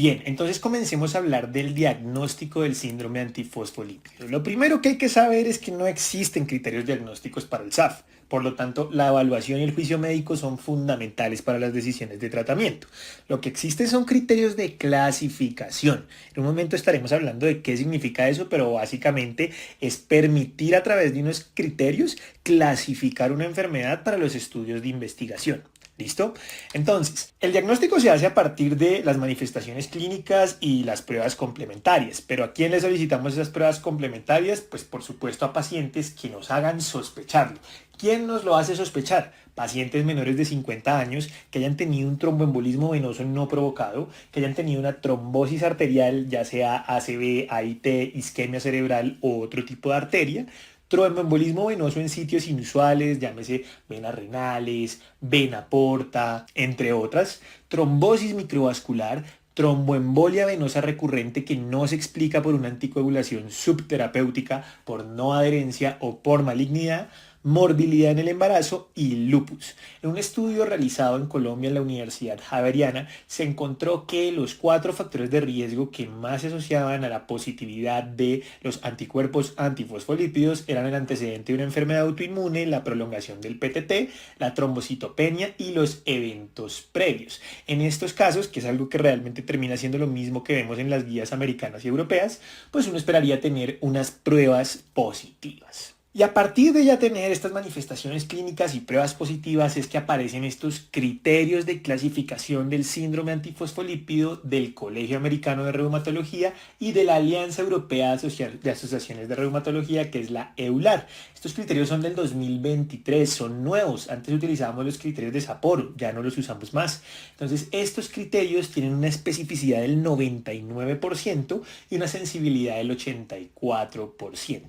Bien, entonces comencemos a hablar del diagnóstico del síndrome antifosfolípido. Lo primero que hay que saber es que no existen criterios diagnósticos para el SAF. Por lo tanto, la evaluación y el juicio médico son fundamentales para las decisiones de tratamiento. Lo que existe son criterios de clasificación. En un momento estaremos hablando de qué significa eso, pero básicamente es permitir a través de unos criterios clasificar una enfermedad para los estudios de investigación. ¿Listo? Entonces, el diagnóstico se hace a partir de las manifestaciones clínicas y las pruebas complementarias. ¿Pero a quién le solicitamos esas pruebas complementarias? Pues por supuesto a pacientes que nos hagan sospecharlo. ¿Quién nos lo hace sospechar? Pacientes menores de 50 años que hayan tenido un tromboembolismo venoso no provocado, que hayan tenido una trombosis arterial, ya sea ACV, AIT, isquemia cerebral o otro tipo de arteria, tromboembolismo venoso en sitios inusuales, llámese venas renales, vena porta, entre otras, trombosis microvascular, tromboembolia venosa recurrente que no se explica por una anticoagulación subterapéutica, por no adherencia o por malignidad, morbilidad en el embarazo y lupus. En un estudio realizado en Colombia en la Universidad Javeriana se encontró que los 4 factores de riesgo que más se asociaban a la positividad de los anticuerpos antifosfolípidos eran el antecedente de una enfermedad autoinmune, la prolongación del PTT, la trombocitopenia y los eventos previos. En estos casos, que es algo que realmente termina siendo lo mismo que vemos en las guías americanas y europeas, pues uno esperaría tener unas pruebas positivas. Y a partir de ya tener estas manifestaciones clínicas y pruebas positivas es que aparecen estos criterios de clasificación del síndrome antifosfolípido del Colegio Americano de Reumatología y de la Alianza Europea de Asociaciones de Reumatología, que es la EULAR. Estos criterios son del 2023, son nuevos. Antes utilizábamos los criterios de Sapporo, ya no los usamos más. Entonces, estos criterios tienen una especificidad del 99% y una sensibilidad del 84%.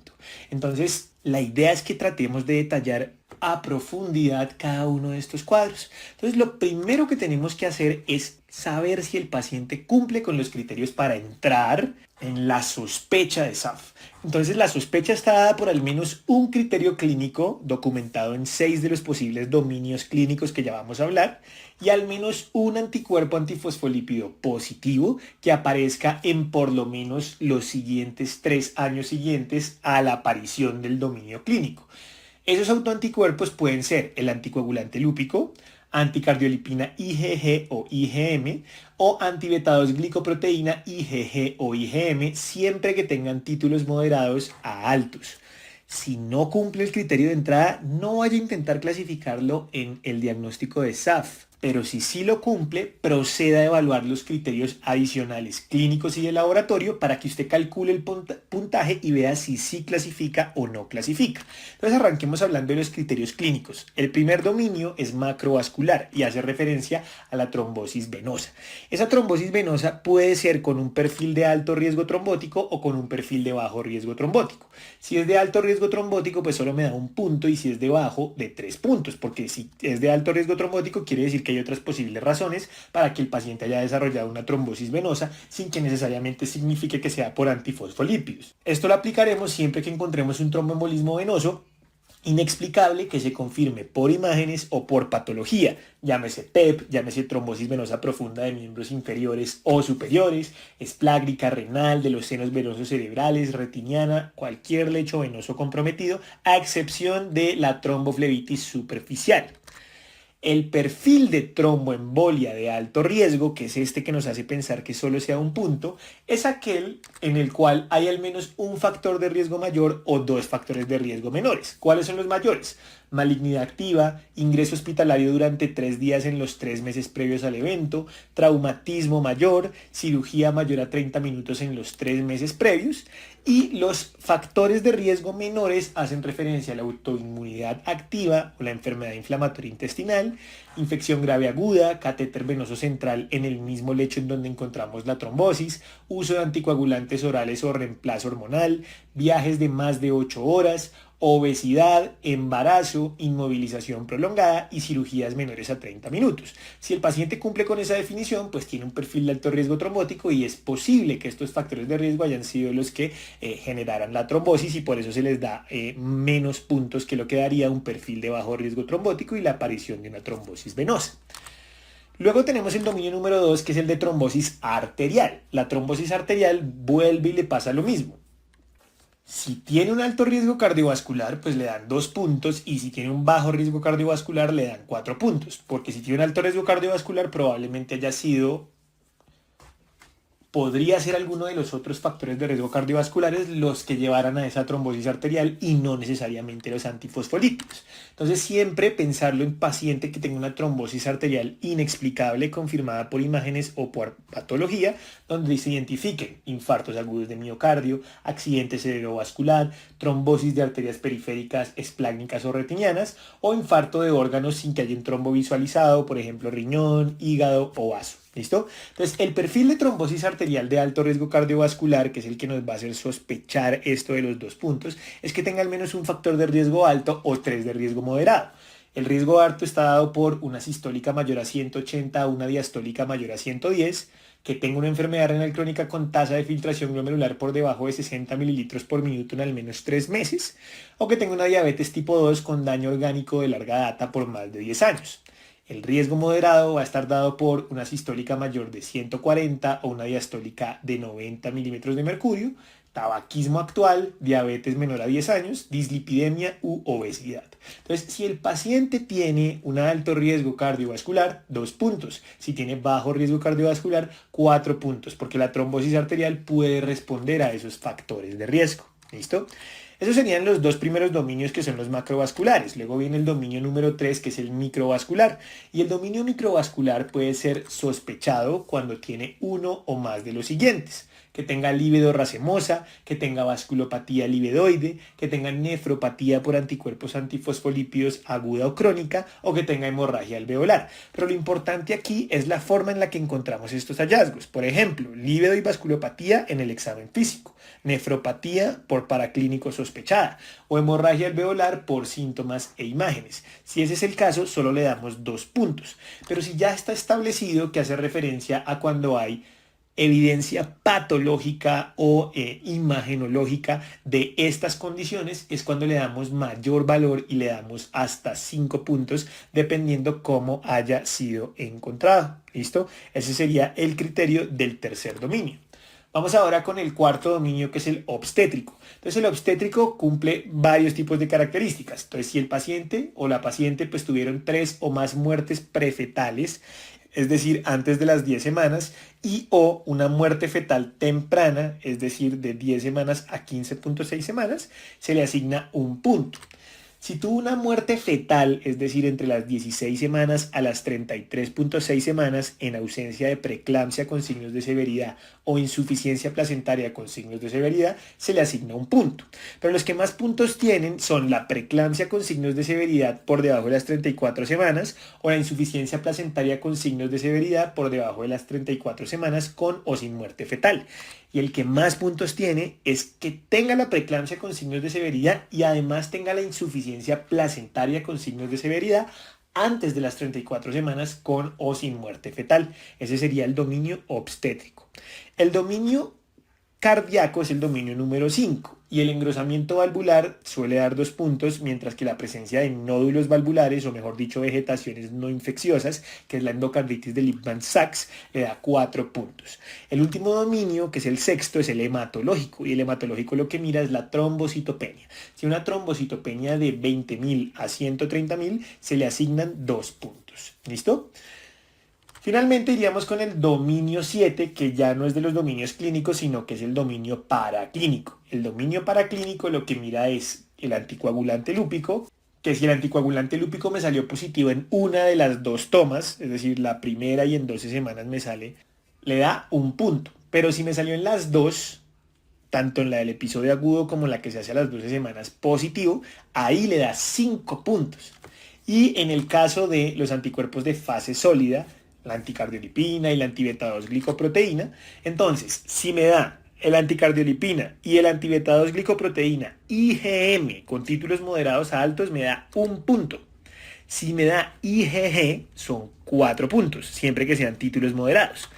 Entonces, la idea es que tratemos de detallar a profundidad cada uno de estos cuadros. Entonces, lo primero que tenemos que hacer es saber si el paciente cumple con los criterios para entrar en la sospecha de SAF. Entonces, la sospecha está dada por al menos un criterio clínico documentado en 6 de los posibles dominios clínicos que ya vamos a hablar y al menos un anticuerpo antifosfolípido positivo que aparezca en por lo menos los siguientes 3 años siguientes a la aparición del dominio clínico. Esos autoanticuerpos pueden ser el anticoagulante lúpico, anticardiolipina IgG o IgM o antibeta-2 glicoproteína IgG o IgM, siempre que tengan títulos moderados a altos. Si no cumple el criterio de entrada, no vaya a intentar clasificarlo en el diagnóstico de SAF. Pero si sí lo cumple, proceda a evaluar los criterios adicionales clínicos y de laboratorio para que usted calcule el puntaje y vea si sí clasifica o no clasifica. Entonces arranquemos hablando de los criterios clínicos. El primer dominio es macrovascular y hace referencia a la trombosis venosa. Esa trombosis venosa puede ser con un perfil de alto riesgo trombótico o con un perfil de bajo riesgo trombótico. Si es de alto riesgo trombótico, pues solo me da 1 punto, y si es de bajo, de 3 puntos, porque si es de alto riesgo trombótico quiere decir que hay otras posibles razones para que el paciente haya desarrollado una trombosis venosa sin que necesariamente signifique que sea por antifosfolípidos. Esto lo aplicaremos siempre que encontremos un tromboembolismo venoso inexplicable que se confirme por imágenes o por patología, llámese TEP, llámese trombosis venosa profunda de miembros inferiores o superiores, esplácnica, renal, de los senos venosos cerebrales, retiniana, cualquier lecho venoso comprometido, a excepción de la tromboflebitis superficial. El perfil de tromboembolia de alto riesgo, que es este que nos hace pensar que solo sea 1 punto, es aquel en el cual hay al menos un factor de riesgo mayor o 2 factores de riesgo menores. ¿Cuáles son los mayores? Malignidad activa, ingreso hospitalario durante 3 días en los 3 meses previos al evento, traumatismo mayor, cirugía mayor a 30 minutos en los 3 meses previos. Y los factores de riesgo menores hacen referencia a la autoinmunidad activa o la enfermedad inflamatoria intestinal, infección grave aguda, catéter venoso central en el mismo lecho en donde encontramos la trombosis, uso de anticoagulantes orales o reemplazo hormonal, viajes de más de 8 horas, obesidad, embarazo, inmovilización prolongada y cirugías menores a 30 minutos. Si el paciente cumple con esa definición, pues tiene un perfil de alto riesgo trombótico y es posible que estos factores de riesgo hayan sido los que generaran la trombosis y por eso se les da menos puntos que lo que daría un perfil de bajo riesgo trombótico y la aparición de una trombosis venosa. Luego tenemos el dominio número 2, que es el de trombosis arterial. La trombosis arterial vuelve y le pasa lo mismo. Si tiene un alto riesgo cardiovascular, pues le dan 2 puntos, y si tiene un bajo riesgo cardiovascular le dan 4 puntos, porque si tiene un alto riesgo cardiovascular probablemente haya sido, podría ser alguno de los otros factores de riesgo cardiovasculares los que llevaran a esa trombosis arterial y no necesariamente los antifosfolípidos. Entonces siempre pensarlo en paciente que tenga una trombosis arterial inexplicable confirmada por imágenes o por patología, donde se identifiquen infartos agudos de miocardio, accidente cerebrovascular, trombosis de arterias periféricas esplácnicas o retinianas, o infarto de órganos sin que haya un trombo visualizado, por ejemplo riñón, hígado o vaso. ¿Listo? Entonces, el perfil de trombosis arterial de alto riesgo cardiovascular, que es el que nos va a hacer sospechar esto de los 2 puntos, es que tenga al menos un factor de riesgo alto o 3 de riesgo moderado. El riesgo alto está dado por una sistólica mayor a 180 o una diastólica mayor a 110, que tenga una enfermedad renal crónica con tasa de filtración glomerular por debajo de 60 mililitros por minuto en al menos 3 meses, o que tenga una diabetes tipo 2 con daño orgánico de larga data por más de 10 años. El riesgo moderado va a estar dado por una sistólica mayor de 140 o una diastólica de 90 milímetros de mercurio, tabaquismo actual, diabetes menor a 10 años, dislipidemia u obesidad. Entonces, si el paciente tiene un alto riesgo cardiovascular, 2 puntos. Si tiene bajo riesgo cardiovascular, 4 puntos, porque la trombosis arterial puede responder a esos factores de riesgo. ¿Listo? Esos serían los 2 primeros dominios, que son los macrovasculares. Luego viene el dominio número 3, que es el microvascular. Y el dominio microvascular puede ser sospechado cuando tiene uno o más de los siguientes: que tenga lívido racemosa, que tenga vasculopatía livedoide, que tenga nefropatía por anticuerpos antifosfolípidos aguda o crónica, o que tenga hemorragia alveolar. Pero lo importante aquí es la forma en la que encontramos estos hallazgos. Por ejemplo, lívido y vasculopatía en el examen físico, nefropatía por paraclínico sospechada, o hemorragia alveolar por síntomas e imágenes. Si ese es el caso, solo le damos 2 puntos. Pero si ya está establecido, que hace referencia a cuando hay evidencia patológica o imagenológica de estas condiciones, es cuando le damos mayor valor y le damos hasta 5 puntos, dependiendo cómo haya sido encontrado. ¿Listo? Ese sería el criterio del tercer dominio. Vamos ahora con el cuarto dominio, que es el obstétrico. Entonces el obstétrico cumple varios tipos de características. Entonces, si el paciente o la paciente pues tuvieron 3 o más muertes prefetales, es decir, antes de las 10 semanas, y o una muerte fetal temprana, es decir, de 10 semanas a 15.6 semanas, se le asigna un punto. Si tuvo una muerte fetal, es decir, entre las 16 semanas a las 33.6 semanas, en ausencia de preeclampsia con signos de severidad o insuficiencia placentaria con signos de severidad, se le asigna un punto. Pero los que más puntos tienen son la preeclampsia con signos de severidad por debajo de las 34 semanas o la insuficiencia placentaria con signos de severidad por debajo de las 34 semanas con o sin muerte fetal. Y el que más puntos tiene es que tenga la preeclampsia con signos de severidad y además tenga la insuficiencia placentaria con signos de severidad antes de las 34 semanas con o sin muerte fetal. Ese sería el dominio obstétrico. El dominio cardíaco es el dominio número 5 y el engrosamiento valvular suele dar 2 puntos, mientras que la presencia de nódulos valvulares, o mejor dicho, vegetaciones no infecciosas, que es la endocarditis de Lippmann-Sachs, le da 4 puntos. El último dominio, que es el sexto, es el hematológico, y el hematológico lo que mira es la trombocitopenia. Si una trombocitopenia de 20.000 a 130.000, se le asignan 2 puntos. ¿Listo? Finalmente iríamos con el dominio 7, que ya no es de los dominios clínicos, sino que es el dominio paraclínico. El dominio paraclínico lo que mira es el anticoagulante lúpico, que si el anticoagulante lúpico me salió positivo en una de las 2 tomas, es decir, la primera y en 12 semanas me sale, le da un punto. Pero si me salió en las 2, tanto en la del episodio agudo como en la que se hace a las 12 semanas positivo, ahí le da 5 puntos. Y en el caso de los anticuerpos de fase sólida, la anticardiolipina y la anti-beta-2 glicoproteína, entonces, si me da el anticardiolipina y el anti-beta-2 glicoproteína IgM con títulos moderados a altos, me da un punto. Si me da IgG, son 4 puntos, siempre que sean títulos moderados.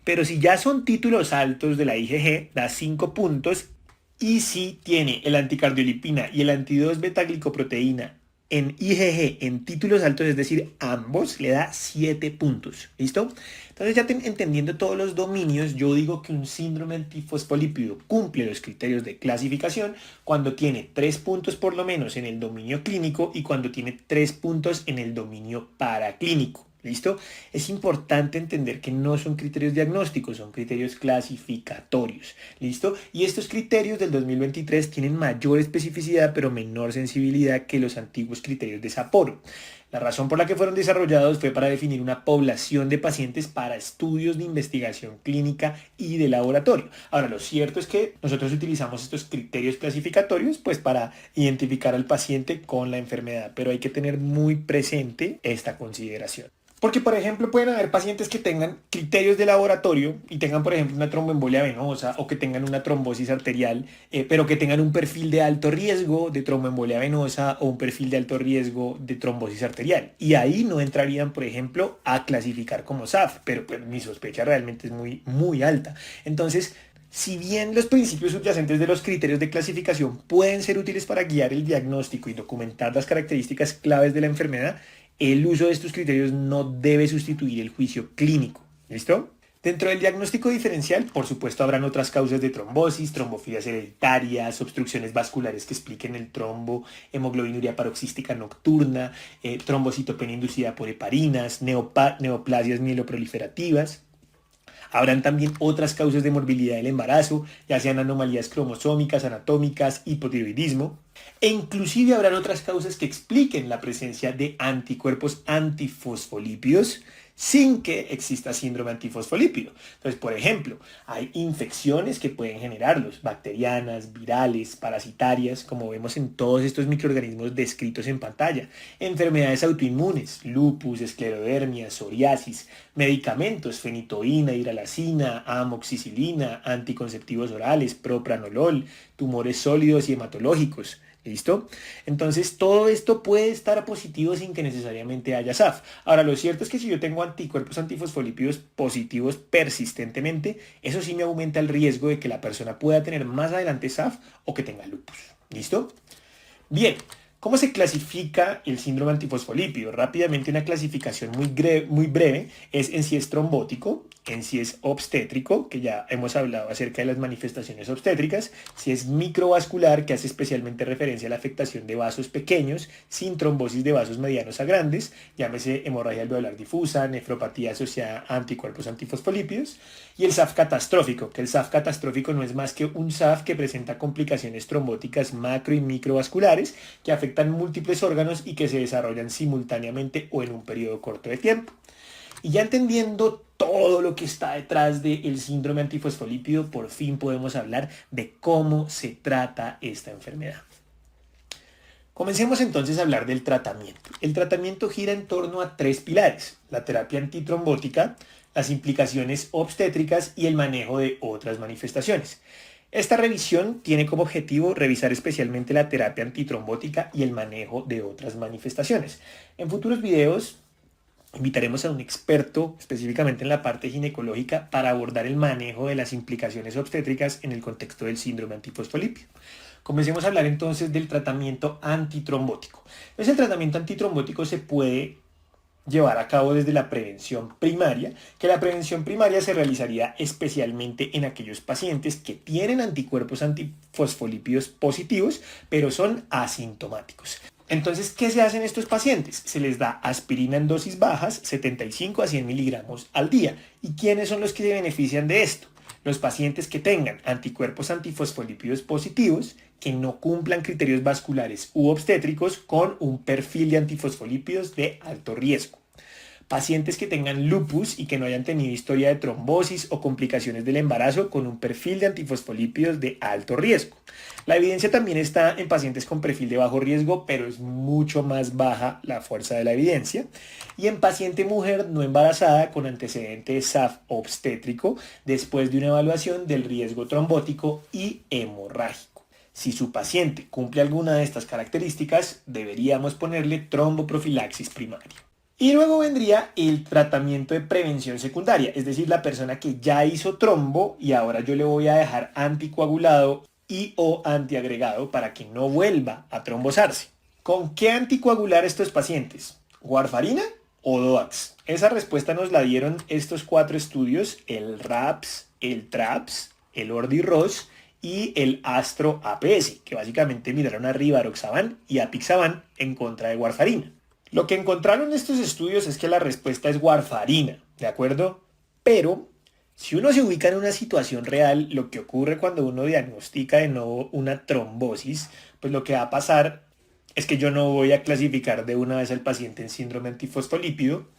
Pero si ya son títulos altos de la IgG, da 5 puntos. Y si tiene el anticardiolipina y el anti-2 beta-glicoproteína en IgG en títulos altos, es decir, ambos, le da 7 puntos. ¿Listo? Entonces ya entendiendo todos los dominios, yo digo que un síndrome antifosfolípido cumple los criterios de clasificación cuando tiene 3 puntos por lo menos en el dominio clínico y cuando tiene 3 puntos en el dominio paraclínico. ¿Listo? Es importante entender que no son criterios diagnósticos, son criterios clasificatorios. ¿Listo? Y estos criterios del 2023 tienen mayor especificidad pero menor sensibilidad que los antiguos criterios de Sapporo. La razón por la que fueron desarrollados fue para definir una población de pacientes para estudios de investigación clínica y de laboratorio. Ahora, lo cierto es que nosotros utilizamos estos criterios clasificatorios pues para identificar al paciente con la enfermedad, pero hay que tener muy presente esta consideración. Porque, por ejemplo, pueden haber pacientes que tengan criterios de laboratorio y tengan, por ejemplo, una tromboembolia venosa o que tengan una trombosis arterial, pero que tengan un perfil de alto riesgo de tromboembolia venosa o un perfil de alto riesgo de trombosis arterial. Y ahí no entrarían, por ejemplo, a clasificar como SAF, pero pues mi sospecha realmente es muy, muy alta. Entonces, si bien los principios subyacentes de los criterios de clasificación pueden ser útiles para guiar el diagnóstico y documentar las características claves de la enfermedad, el uso de estos criterios no debe sustituir el juicio clínico. ¿Listo? Dentro del diagnóstico diferencial, por supuesto, habrán otras causas de trombosis, trombofilias hereditarias, obstrucciones vasculares que expliquen el trombo, hemoglobinuria paroxística nocturna, trombocitopenia inducida por heparinas, neoplasias mieloproliferativas. Habrán también otras causas de morbilidad del embarazo, ya sean anomalías cromosómicas, anatómicas, hipotiroidismo. E inclusive habrán otras causas que expliquen la presencia de anticuerpos antifosfolípidos sin que exista síndrome antifosfolípido. Entonces, por ejemplo, hay infecciones que pueden generarlos, bacterianas, virales, parasitarias, como vemos en todos estos microorganismos descritos en pantalla, enfermedades autoinmunes, lupus, esclerodermia, psoriasis, medicamentos, fenitoína, hidralazina, amoxicilina, anticonceptivos orales, propranolol, tumores sólidos y hematológicos. ¿Listo? Entonces todo esto puede estar positivo sin que necesariamente haya SAF. Ahora, lo cierto es que si yo tengo anticuerpos antifosfolípidos positivos persistentemente, eso sí me aumenta el riesgo de que la persona pueda tener más adelante SAF o que tenga lupus. ¿Listo? Bien. ¿Cómo se clasifica el síndrome antifosfolípido? Rápidamente, una clasificación muy breve es en si es trombótico, en si es obstétrico, que ya hemos hablado acerca de las manifestaciones obstétricas, si es microvascular, que hace especialmente referencia a la afectación de vasos pequeños, sin trombosis de vasos medianos a grandes, llámese hemorragia alveolar difusa, nefropatía asociada a anticuerpos antifosfolípidos, y el SAF catastrófico, que el SAF catastrófico no es más que un SAF que presenta complicaciones trombóticas macro y microvasculares que afectan múltiples órganos y que se desarrollan simultáneamente o en un periodo corto de tiempo. Y ya entendiendo todo lo que está detrás del síndrome antifosfolípido, por fin podemos hablar de cómo se trata esta enfermedad. Comencemos entonces a hablar del tratamiento. El tratamiento gira en torno a 3 pilares: la terapia antitrombótica, las implicaciones obstétricas y el manejo de otras manifestaciones. Esta revisión tiene como objetivo revisar especialmente la terapia antitrombótica y el manejo de otras manifestaciones. En futuros videos invitaremos a un experto específicamente en la parte ginecológica para abordar el manejo de las implicaciones obstétricas en el contexto del síndrome antifosfolípido. Comencemos a hablar entonces del tratamiento antitrombótico. Entonces, el tratamiento antitrombótico se puede llevar a cabo desde la prevención primaria, que la prevención primaria se realizaría especialmente en aquellos pacientes que tienen anticuerpos antifosfolípidos positivos, pero son asintomáticos. Entonces, ¿qué se hace en estos pacientes? Se les da aspirina en dosis bajas, 75 a 100 miligramos al día. ¿Y quiénes son los que se benefician de esto? Los pacientes que tengan anticuerpos antifosfolípidos positivos, que no cumplan criterios vasculares u obstétricos con un perfil de antifosfolípidos de alto riesgo. Pacientes que tengan lupus y que no hayan tenido historia de trombosis o complicaciones del embarazo con un perfil de antifosfolípidos de alto riesgo. La evidencia también está en pacientes con perfil de bajo riesgo, pero es mucho más baja la fuerza de la evidencia. Y en paciente mujer no embarazada con antecedente de SAF obstétrico después de una evaluación del riesgo trombótico y hemorrágico. Si su paciente cumple alguna de estas características, deberíamos ponerle tromboprofilaxis primaria. Y luego vendría el tratamiento de prevención secundaria, es decir, la persona que ya hizo trombo y ahora yo le voy a dejar anticoagulado y o antiagregado para que no vuelva a trombosarse. ¿Con qué anticoagular estos pacientes? ¿Warfarina o DOAX? Esa respuesta nos la dieron estos 4 estudios, el RAPS, el TRAPS, el ORDI-ROS y el ASTRO-APS, que básicamente miraron a Rivaroxaban y Apixaban en contra de warfarina. Lo que encontraron estos estudios es que la respuesta es warfarina, ¿de acuerdo? Pero si uno se ubica en una situación real, lo que ocurre cuando uno diagnostica de nuevo una trombosis, pues lo que va a pasar es que yo no voy a clasificar de una vez al paciente en síndrome antifosfolípido,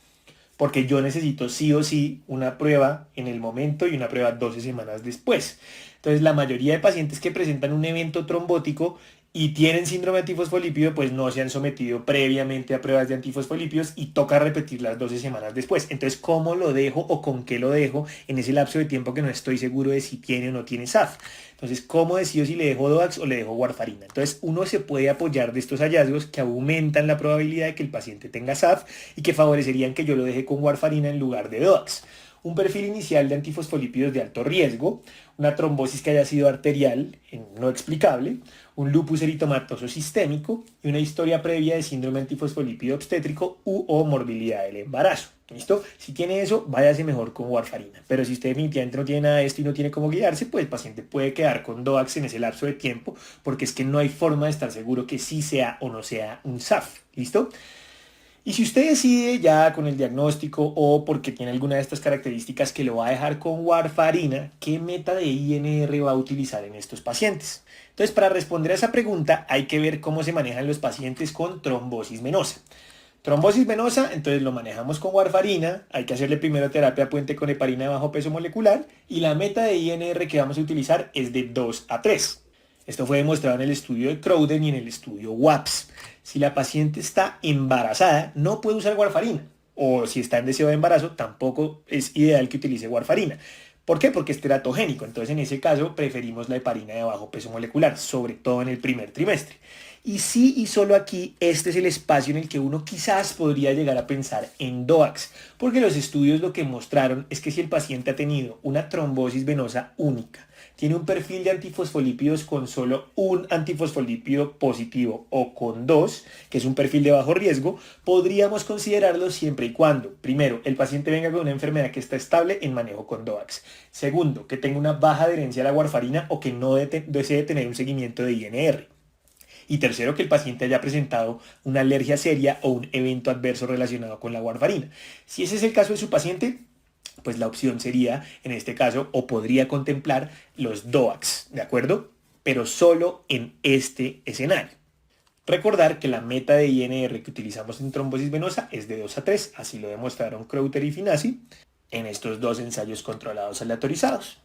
porque yo necesito sí o sí una prueba en el momento y una prueba 12 semanas después. Entonces, la mayoría de pacientes que presentan un evento trombótico y tienen síndrome antifosfolípido, pues no se han sometido previamente a pruebas de antifosfolípidos y toca repetir las 12 semanas después. Entonces, ¿cómo lo dejo o con qué lo dejo en ese lapso de tiempo que no estoy seguro de si tiene o no tiene SAF? Entonces, ¿cómo decido si le dejo DOAX o le dejo warfarina? Entonces, uno se puede apoyar de estos hallazgos que aumentan la probabilidad de que el paciente tenga SAF y que favorecerían que yo lo deje con warfarina en lugar de DOAX. Un perfil inicial de antifosfolípidos de alto riesgo, una trombosis que haya sido arterial, no explicable, un lupus eritomatoso sistémico y una historia previa de síndrome antifosfolípido obstétrico u o morbilidad del embarazo. ¿Listo? Si tiene eso, váyase mejor con warfarina. Pero si usted definitivamente no tiene nada de esto y no tiene cómo guiarse, pues el paciente puede quedar con DOAX en ese lapso de tiempo, porque es que no hay forma de estar seguro que sí sea o no sea un SAF. ¿Listo? Y si usted decide ya con el diagnóstico o porque tiene alguna de estas características que lo va a dejar con warfarina, ¿qué meta de INR va a utilizar en estos pacientes? Entonces, para responder a esa pregunta hay que ver cómo se manejan los pacientes con trombosis venosa. Trombosis venosa, entonces lo manejamos con warfarina, hay que hacerle primero terapia puente con heparina de bajo peso molecular y la meta de INR que vamos a utilizar es de 2 a 3. Esto fue demostrado en el estudio de Crowden y en el estudio WAPS. Si la paciente está embarazada, no puede usar warfarina. O si está en deseo de embarazo, tampoco es ideal que utilice warfarina. ¿Por qué? Porque es teratogénico. Entonces, en ese caso, preferimos la heparina de bajo peso molecular, sobre todo en el primer trimestre. Y sí y solo aquí, este es el espacio en el que uno quizás podría llegar a pensar en DOAX, porque los estudios lo que mostraron es que si el paciente ha tenido una trombosis venosa única, tiene un perfil de antifosfolípidos con solo un antifosfolípido positivo o con dos, que es un perfil de bajo riesgo, podríamos considerarlo siempre y cuando, primero, el paciente venga con una enfermedad que está estable en manejo con DOAX. Segundo, que tenga una baja adherencia a la warfarina o que no desee tener un seguimiento de INR. Y tercero, que el paciente haya presentado una alergia seria o un evento adverso relacionado con la warfarina. Si ese es el caso de su paciente, pues la opción sería, en este caso, o podría contemplar los DOAX, ¿de acuerdo? Pero solo en este escenario. Recordar que la meta de INR que utilizamos en trombosis venosa es de 2 a 3, así lo demostraron Crowther y Finazzi en estos 2 ensayos controlados aleatorizados.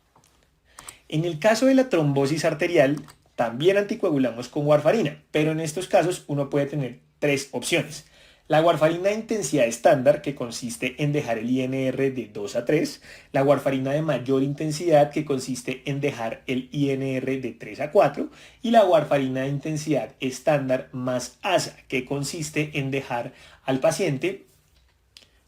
En el caso de la trombosis arterial, también anticoagulamos con warfarina, pero en estos casos uno puede tener 3 opciones. La warfarina de intensidad estándar, que consiste en dejar el INR de 2 a 3, la warfarina de mayor intensidad, que consiste en dejar el INR de 3 a 4, y la warfarina de intensidad estándar más ASA, que consiste en dejar al paciente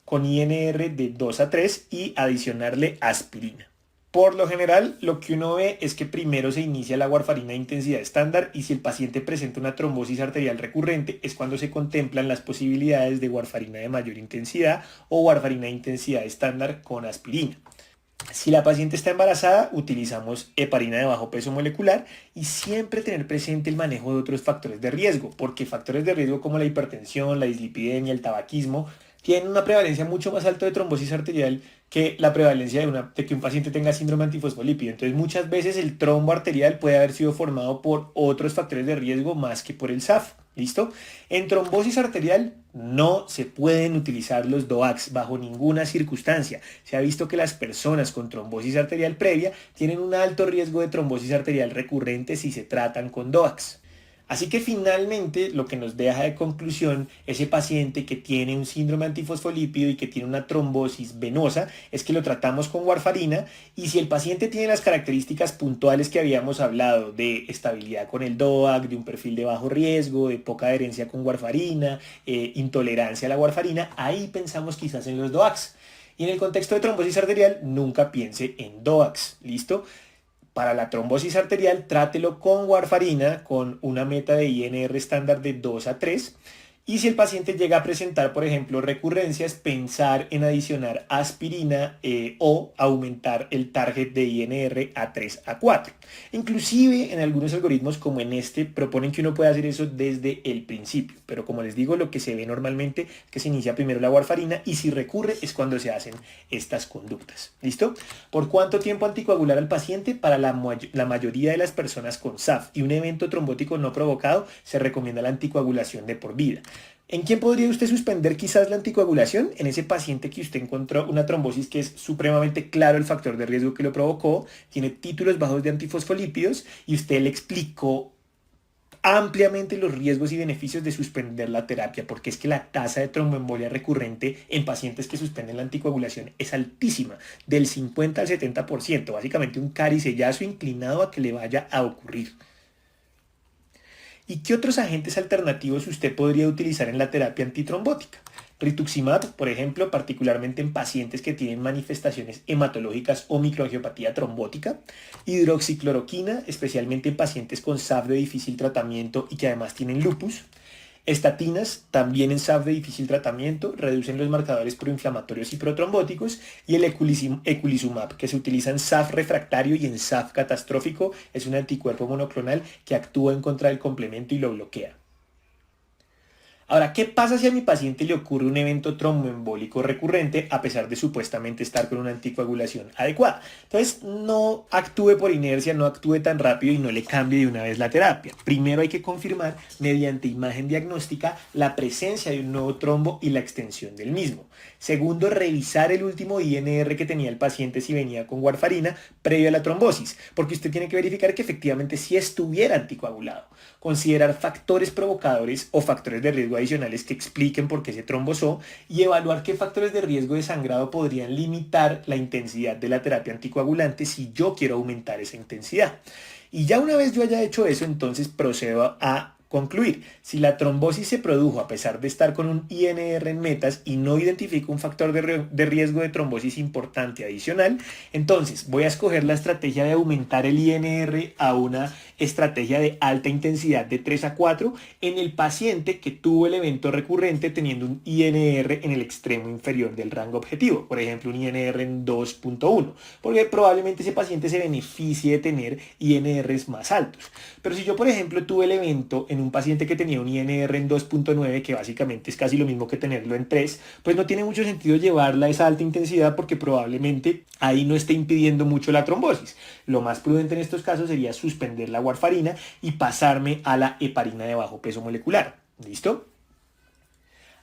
con INR de 2 a 3 y adicionarle aspirina. Por lo general, lo que uno ve es que primero se inicia la warfarina de intensidad estándar y si el paciente presenta una trombosis arterial recurrente es cuando se contemplan las posibilidades de warfarina de mayor intensidad o warfarina de intensidad estándar con aspirina. Si la paciente está embarazada, utilizamos heparina de bajo peso molecular y siempre tener presente el manejo de otros factores de riesgo, porque factores de riesgo como la hipertensión, la dislipidemia, el tabaquismo, tienen una prevalencia mucho más alta de trombosis arterial que la prevalencia de que un paciente tenga síndrome antifosfolípido. Entonces muchas veces el trombo arterial puede haber sido formado por otros factores de riesgo más que por el SAF. ¿Listo? En trombosis arterial no se pueden utilizar los DOAX bajo ninguna circunstancia. Se ha visto que las personas con trombosis arterial previa tienen un alto riesgo de trombosis arterial recurrente si se tratan con DOAX. Así que finalmente lo que nos deja de conclusión ese paciente que tiene un síndrome antifosfolípido y que tiene una trombosis venosa es que lo tratamos con warfarina y si el paciente tiene las características puntuales que habíamos hablado de estabilidad con el DOAC, de un perfil de bajo riesgo, de poca adherencia con warfarina, intolerancia a la warfarina, ahí pensamos quizás en los DOACs. Y en el contexto de trombosis arterial nunca piense en DOACs, ¿listo? Para la trombosis arterial, trátelo con warfarina con una meta de INR estándar de 2 a 3. Y si el paciente llega a presentar, por ejemplo, recurrencias, pensar en adicionar aspirina o aumentar el target de INR a 3 a 4. Inclusive en algunos algoritmos como en este proponen que uno puede hacer eso desde el principio. Pero como les digo, lo que se ve normalmente es que se inicia primero la warfarina y si recurre es cuando se hacen estas conductas. ¿Listo? ¿Por cuánto tiempo anticoagular al paciente? Para la mayoría de las personas con SAF y un evento trombótico no provocado se recomienda la anticoagulación de por vida. ¿En quién podría usted suspender quizás la anticoagulación? En ese paciente que usted encontró una trombosis que es supremamente claro el factor de riesgo que lo provocó, tiene títulos bajos de antifosfolípidos y usted le explicó ampliamente los riesgos y beneficios de suspender la terapia, porque es que la tasa de tromboembolia recurrente en pacientes que suspenden la anticoagulación es altísima, del 50 al 70%, básicamente un caricellazo inclinado a que le vaya a ocurrir. ¿Y qué otros agentes alternativos usted podría utilizar en la terapia antitrombótica? Rituximab, por ejemplo, particularmente en pacientes que tienen manifestaciones hematológicas o microangiopatía trombótica. Hidroxicloroquina, especialmente en pacientes con SAF de difícil tratamiento y que además tienen lupus. Estatinas, también en SAF de difícil tratamiento, reducen los marcadores proinflamatorios y protrombóticos. Y el eculizumab, que se utiliza en SAF refractario y en SAF catastrófico, es un anticuerpo monoclonal que actúa en contra del complemento y lo bloquea. Ahora, ¿qué pasa si a mi paciente le ocurre un evento tromboembólico recurrente a pesar de supuestamente estar con una anticoagulación adecuada? Entonces, no actúe por inercia, no actúe tan rápido y no le cambie de una vez la terapia. Primero hay que confirmar mediante imagen diagnóstica la presencia de un nuevo trombo y la extensión del mismo. Segundo, revisar el último INR que tenía el paciente si venía con warfarina previo a la trombosis, porque usted tiene que verificar que efectivamente sí estuviera anticoagulado. Considerar factores provocadores o factores de riesgo adicionales que expliquen por qué se trombosó y evaluar qué factores de riesgo de sangrado podrían limitar la intensidad de la terapia anticoagulante si yo quiero aumentar esa intensidad. Y ya una vez yo haya hecho eso, entonces procedo a concluir. Si la trombosis se produjo a pesar de estar con un INR en metas y no identifico un factor de riesgo de trombosis importante adicional, entonces voy a escoger la estrategia de aumentar el INR a una estrategia de alta intensidad de 3 a 4 en el paciente que tuvo el evento recurrente teniendo un INR en el extremo inferior del rango objetivo, por ejemplo un INR en 2.1, porque probablemente ese paciente se beneficie de tener INRs más altos. Pero si yo, por ejemplo, tuve el evento en un paciente que tenía un INR en 2.9, que básicamente es casi lo mismo que tenerlo en 3, pues no tiene mucho sentido llevarla a esa alta intensidad porque probablemente ahí no esté impidiendo mucho la trombosis. Lo más prudente en estos casos sería suspender la warfarina y pasarme a la heparina de bajo peso molecular. ¿Listo?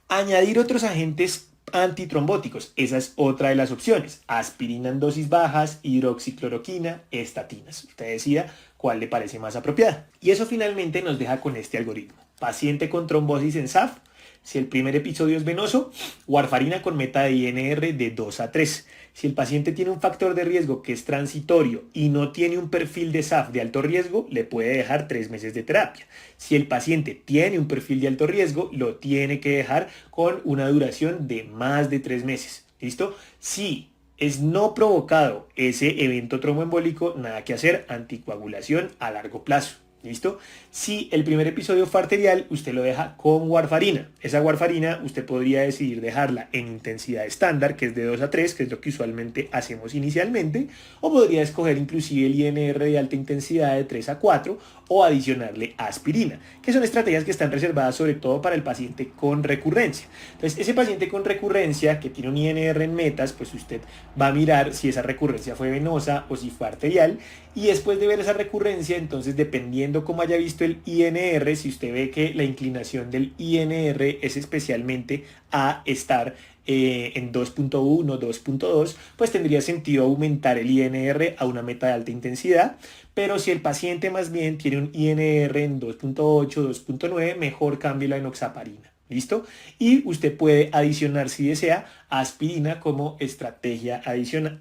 Añadir otros agentes antitrombóticos, esa es otra de las opciones. Aspirina en dosis bajas, hidroxicloroquina, estatinas. Usted decida cuál le parece más apropiada. Y eso finalmente nos deja con este algoritmo. Paciente con trombosis en SAF, si el primer episodio es venoso, warfarina con meta de INR de 2 a 3. Si el paciente tiene un factor de riesgo que es transitorio y no tiene un perfil de SAF de alto riesgo, le puede dejar 3 meses de terapia. Si el paciente tiene un perfil de alto riesgo, lo tiene que dejar con una duración de más de 3 meses. ¿Listo? Si es no provocado ese evento tromboembólico, nada que hacer, anticoagulación a largo plazo. ¿Listo? Si el primer episodio fue arterial, usted lo deja con warfarina. Esa warfarina usted podría decidir dejarla en intensidad estándar, que es de 2 a 3, que es lo que usualmente hacemos inicialmente, o podría escoger inclusive el INR de alta intensidad de 3 a 4 o adicionarle aspirina, que son estrategias que están reservadas sobre todo para el paciente con recurrencia. Entonces, ese paciente con recurrencia que tiene un INR en metas, pues usted va a mirar si esa recurrencia fue venosa o si fue arterial, y después de ver esa recurrencia, entonces dependiendo cómo haya visto el INR, si usted ve que la inclinación del INR es especialmente a estar en 2.1, 2.2, pues tendría sentido aumentar el INR a una meta de alta intensidad, pero si el paciente más bien tiene un INR en 2.8, 2.9, mejor cambie la enoxaparina. ¿Listo? Y usted puede adicionar, si desea, aspirina como estrategia adicional.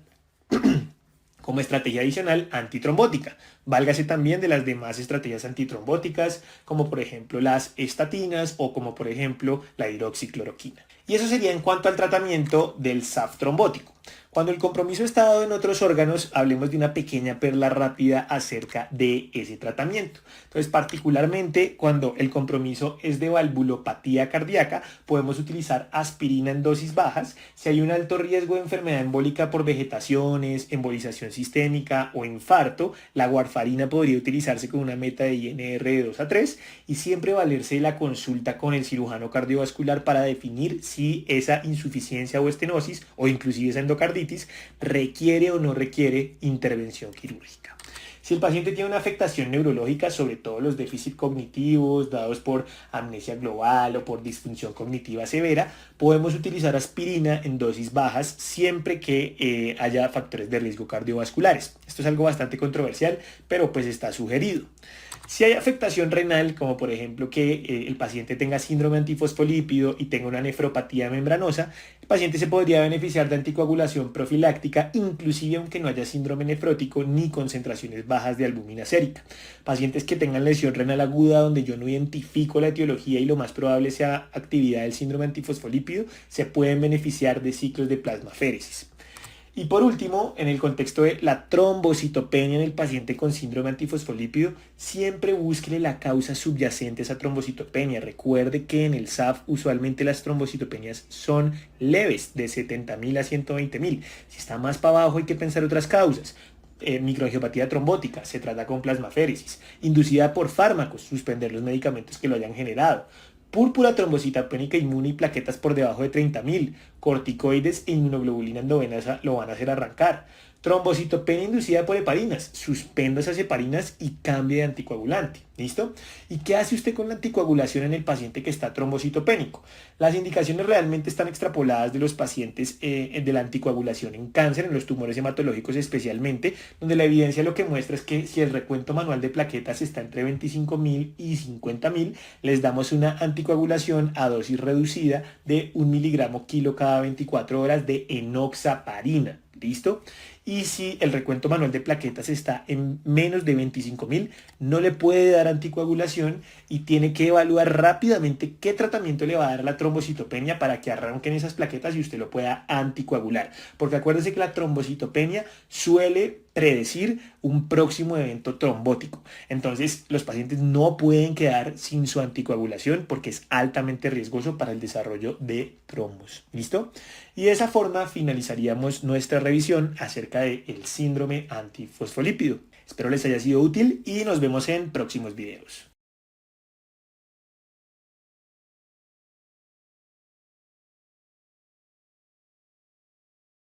Como estrategia adicional antitrombótica. Válgase también de las demás estrategias antitrombóticas, como por ejemplo las estatinas o como por ejemplo la hidroxicloroquina. Y eso sería en cuanto al tratamiento del SAF trombótico. Cuando el compromiso está dado en otros órganos, hablemos de una pequeña perla rápida acerca de ese tratamiento. Entonces, particularmente cuando el compromiso es de valvulopatía cardíaca, podemos utilizar aspirina en dosis bajas. Si hay un alto riesgo de enfermedad embólica por vegetaciones, embolización sistémica o infarto, la warfarina podría utilizarse con una meta de INR de 2 a 3 y siempre valerse de la consulta con el cirujano cardiovascular para definir si esa insuficiencia o estenosis o inclusive esa endocarditis requiere o no requiere intervención quirúrgica. Si el paciente tiene una afectación neurológica, sobre todo los déficits cognitivos dados por amnesia global o por disfunción cognitiva severa, podemos utilizar aspirina en dosis bajas siempre que haya factores de riesgo cardiovasculares. Esto es algo bastante controversial, pero pues está sugerido. Si hay afectación renal, como por ejemplo que el paciente tenga síndrome antifosfolípido y tenga una nefropatía membranosa, el paciente se podría beneficiar de anticoagulación profiláctica, inclusive aunque no haya síndrome nefrótico ni concentraciones bajas de albúmina sérica. Pacientes que tengan lesión renal aguda donde yo no identifico la etiología y lo más probable sea actividad del síndrome antifosfolípido, se pueden beneficiar de ciclos de plasmaféresis. Y por último, en el contexto de la trombocitopenia en el paciente con síndrome antifosfolípido, siempre busque la causa subyacente a esa trombocitopenia. Recuerde que en el SAF usualmente las trombocitopenias son leves, de 70.000 a 120.000. Si está más para abajo hay que pensar otras causas. Microangiopatía trombótica, se trata con plasmaféresis, inducida por fármacos, suspender los medicamentos que lo hayan generado. Púrpura trombocitopénica inmune y plaquetas por debajo de 30.000. Corticoides e inmunoglobulina endovenosa lo van a hacer arrancar. Trombocitopenia inducida por heparinas. Suspenda esas heparinas y cambie de anticoagulante. ¿Listo? ¿Y qué hace usted con la anticoagulación en el paciente que está trombocitopénico? Las indicaciones realmente están extrapoladas de los pacientes de la anticoagulación en cáncer, en los tumores hematológicos especialmente, donde la evidencia lo que muestra es que si el recuento manual de plaquetas está entre 25.000 y 50.000, les damos una anticoagulación a dosis reducida de 1 miligramo kilo cada 24 horas de enoxaparina. ¿Listo? Y si el recuento manual de plaquetas está en menos de 25.000, no le puede dar anticoagulación y tiene que evaluar rápidamente qué tratamiento le va a dar a la trombocitopenia para que arranquen esas plaquetas y usted lo pueda anticoagular. Porque acuérdese que la trombocitopenia suele predecir un próximo evento trombótico. Entonces, los pacientes no pueden quedar sin su anticoagulación porque es altamente riesgoso para el desarrollo de trombos. ¿Listo? Y de esa forma finalizaríamos nuestra revisión acerca del síndrome antifosfolípido. Espero les haya sido útil y nos vemos en próximos videos.